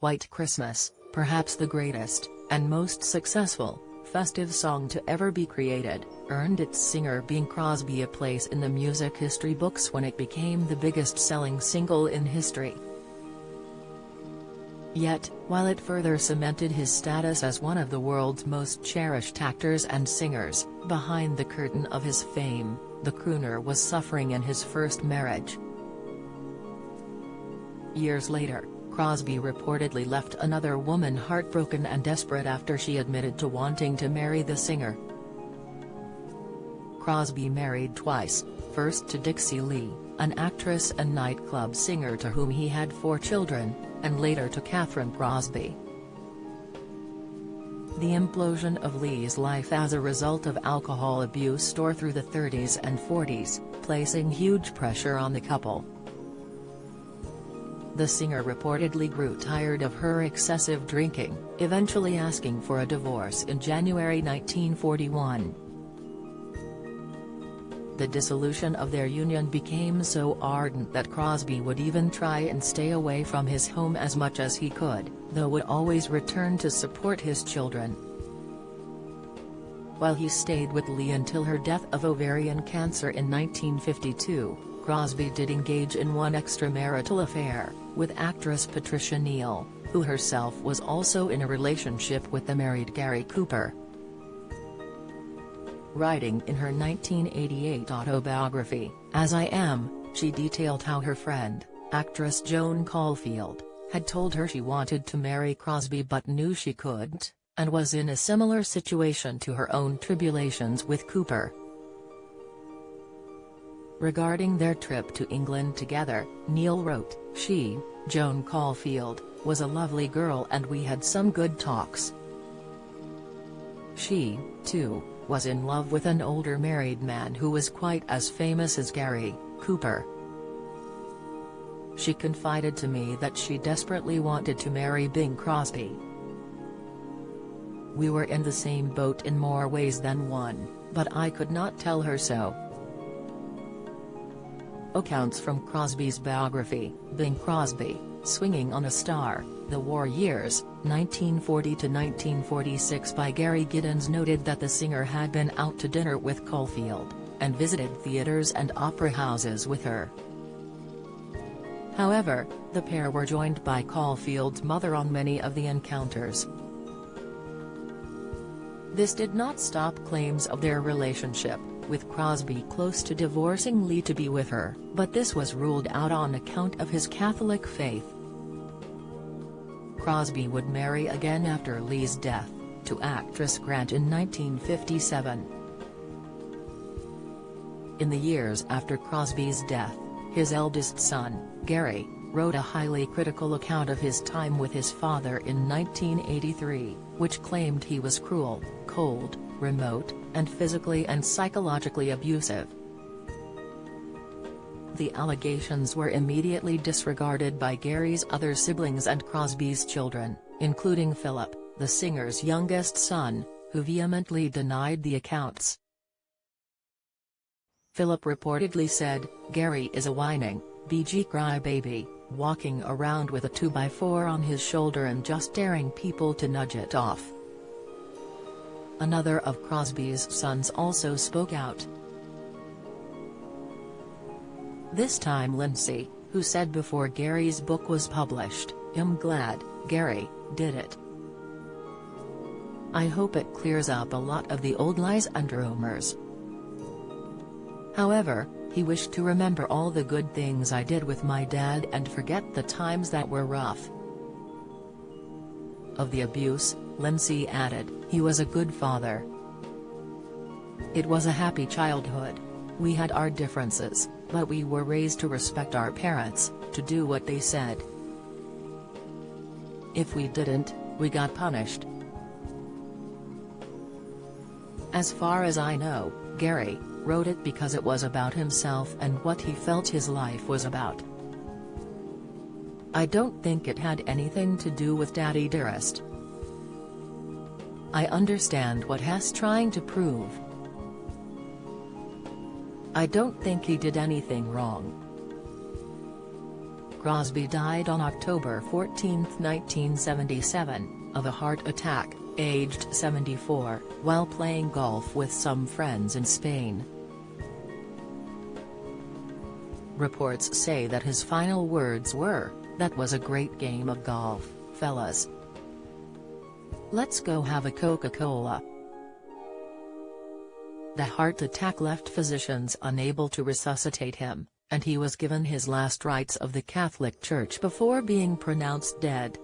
White Christmas, perhaps the greatest, and most successful, festive song to ever be created, earned its singer Bing Crosby a place in the music history books when it became the biggest-selling single in history. Yet, while it further cemented his status as one of the world's most cherished actors and singers, behind the curtain of his fame, the crooner was suffering in his first marriage. Years later, Crosby reportedly left another woman heartbroken and desperate after she admitted to wanting to marry the singer. Crosby married twice, first to Dixie Lee, an actress and nightclub singer to whom he had 4 children, and later to Catherine Crosby. The implosion of Lee's life as a result of alcohol abuse tore through the 30s and 40s, placing huge pressure on the couple. The singer reportedly grew tired of her excessive drinking, eventually asking for a divorce in January 1941. The dissolution of their union became so ardent that Crosby would even try and stay away from his home as much as he could, though would always return to support his children. While he stayed with Lee until her death of ovarian cancer in 1952, Crosby did engage in one extramarital affair, with actress Patricia Neal, who herself was also in a relationship with the married Gary Cooper. Writing in her 1988 autobiography, As I Am, she detailed how her friend, actress Joan Caulfield, had told her she wanted to marry Crosby but knew she couldn't, and was in a similar situation to her own tribulations with Cooper. Regarding their trip to England together, Neal wrote, "She, Joan Caulfield, was a lovely girl and we had some good talks. She, too, was in love with an older married man who was quite as famous as Gary Cooper. She confided to me that she desperately wanted to marry Bing Crosby. We were in the same boat in more ways than one, but I could not tell her so." Accounts from Crosby's biography, Bing Crosby, Swinging on a Star, The War Years, 1940 to 1946 by Gary Giddens noted that the singer had been out to dinner with Caulfield, and visited theaters and opera houses with her. However, the pair were joined by Caulfield's mother on many of the encounters. This did not stop claims of their relationship, with Crosby close to divorcing Lee to be with her, but this was ruled out on account of his Catholic faith. Crosby would marry again after Lee's death, to actress Grant in 1957. In the years after Crosby's death, his eldest son, Gary, wrote a highly critical account of his time with his father in 1983, which claimed he was cruel, cold, remote, and physically and psychologically abusive. The allegations were immediately disregarded by Gary's other siblings and Crosby's children, including Philip, the singer's youngest son, who vehemently denied the accounts. Philip reportedly said, "Gary is a whining, BG crybaby, walking around with a 2x4 on his shoulder and just daring people to nudge it off." Another of Crosby's sons also spoke out. This time Lindsay, who said before Gary's book was published, "I'm glad Gary did it. I hope it clears up a lot of the old lies and rumors. However, he wished to remember all the good things I did with my dad and forget the times that were rough." Of the abuse, Lindsay added, "He was a good father. It was a happy childhood. We had our differences, but we were raised to respect our parents, to do what they said. If we didn't, we got punished." As far as I know, Gary wrote it because it was about himself and what he felt his life was about. I don't think it had anything to do with Daddy Dearest. I understand what he's trying to prove. I don't think he did anything wrong. Crosby died on October 14, 1977, of a heart attack, aged 74, while playing golf with some friends in Spain. Reports say that his final words were, "That was a great game of golf, fellas. Let's go have a Coca-Cola." The heart attack left physicians unable to resuscitate him, and he was given his last rites of the Catholic Church before being pronounced dead.